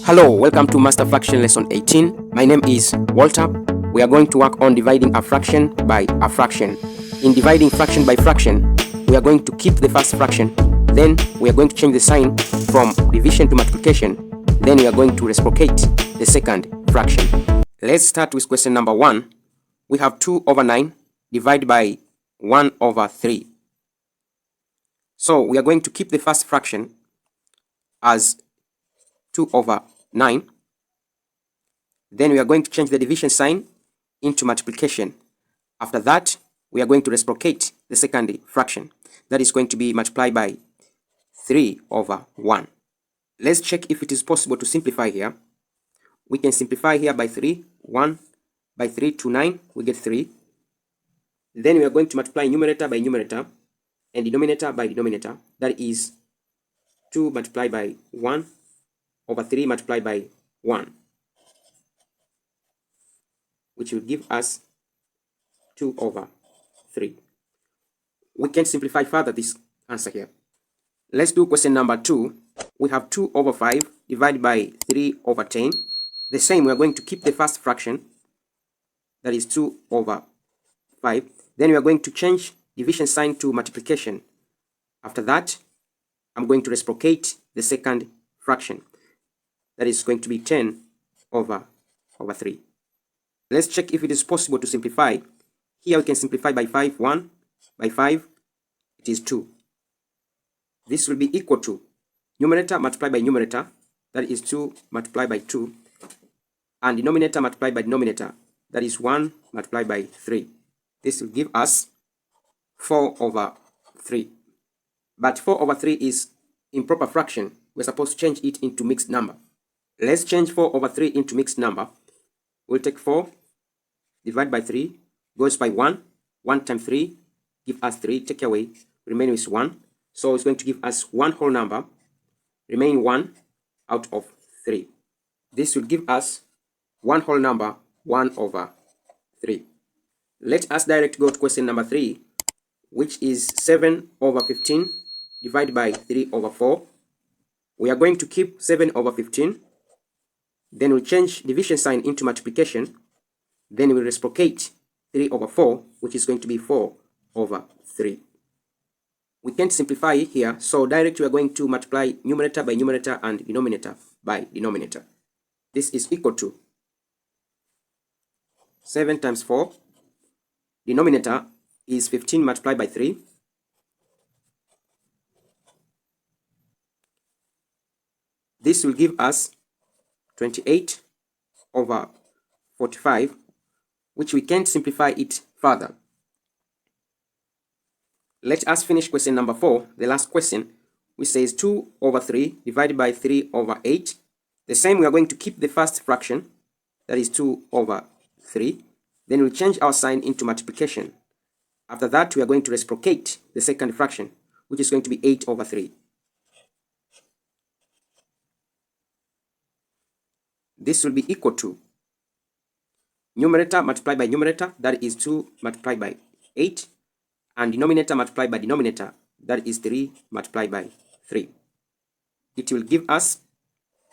Hello, welcome to Master Fraction Lesson 18. My name is Walter. We are going to work on dividing a fraction by a fraction. In dividing fraction by fraction, we are going to keep the first fraction, then we are going to change the sign from division to multiplication, then we are going to reciprocate the second fraction. Let's start with question number 1. We have 2 over 9 divided by 1 over 3. So we are going to keep the first fraction as 2 over 9. Then we are going to change the division sign into multiplication. After that, we are going to reciprocate the second fraction. That is going to be multiplied by 3 over 1. Let's check if it is possible to simplify here. We can simplify here by 3. 1 by 3 to 9, we get 3. Then we are going to multiply numerator by numerator and denominator by denominator. That is 2 multiplied by 1 over 3 multiplied by 1, which will give us 2 over 3. We can simplify further this answer here. Let's do question number 2. We have 2 over 5 divided by 3 over 10. The same, we are going to keep the first fraction, that is 2 over 5. Then we are going to change division sign to multiplication. After that, I'm going to reciprocate the second fraction. That is going to be 10 over 3. Let's check if it is possible to simplify. Here we can simplify by 5. 1 by 5, it is 2. This will be equal to numerator multiplied by numerator, that is 2 multiplied by 2, and denominator multiplied by denominator, that is 1 multiplied by 3. This will give us 4 over 3. But 4 over 3 is improper fraction. We're supposed to change it into mixed number. Let's change 4 over 3 into mixed number. We'll take 4, divide by 3, goes by 1. 1 times 3, give us 3, take away, remain with 1. So it's going to give us 1 whole number, remain 1 out of 3. This will give us 1 whole number, 1 over 3. Let us direct go to question number 3, which is 7 over 15 divided by 3 over 4. We are going to keep 7 over 15. Then we'll change division sign into multiplication. Then we'll reciprocate 3 over 4, which is going to be 4 over 3. We can't simplify here, so directly we are going to multiply numerator by numerator and denominator by denominator. This is equal to 7 times 4. Denominator is 15 multiplied by 3. This will give us 28 over 45, which we can't simplify it further. Let us finish question number 4, the last question, which says 2 over 3 divided by 3 over 8. The same, we are going to keep the first fraction, that is 2 over 3. Then we'll change our sign into multiplication. After that, we are going to reciprocate the second fraction, which is going to be 8 over 3. This will be equal to numerator multiplied by numerator, that is 2 multiplied by 8, and denominator multiplied by denominator, that is 3 multiplied by 3. It will give us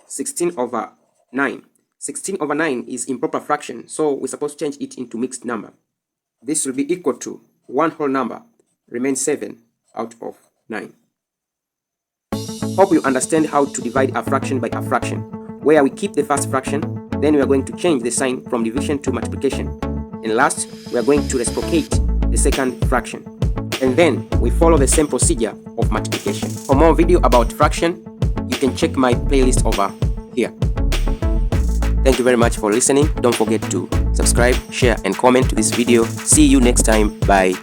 16 over 9. 16 over 9 is improper fraction, so we're supposed to change it into mixed number. This will be equal to 1 whole number, remains 7 out of 9. Hope you understand how to divide a fraction by a fraction, where we keep the first fraction, then we are going to change the sign from division to multiplication. And last, we are going to reciprocate the second fraction. And then we follow the same procedure of multiplication. For more video about fraction, you can check my playlist over here. Thank you very much for listening. Don't forget to subscribe, share, and comment to this video. See you next time. Bye.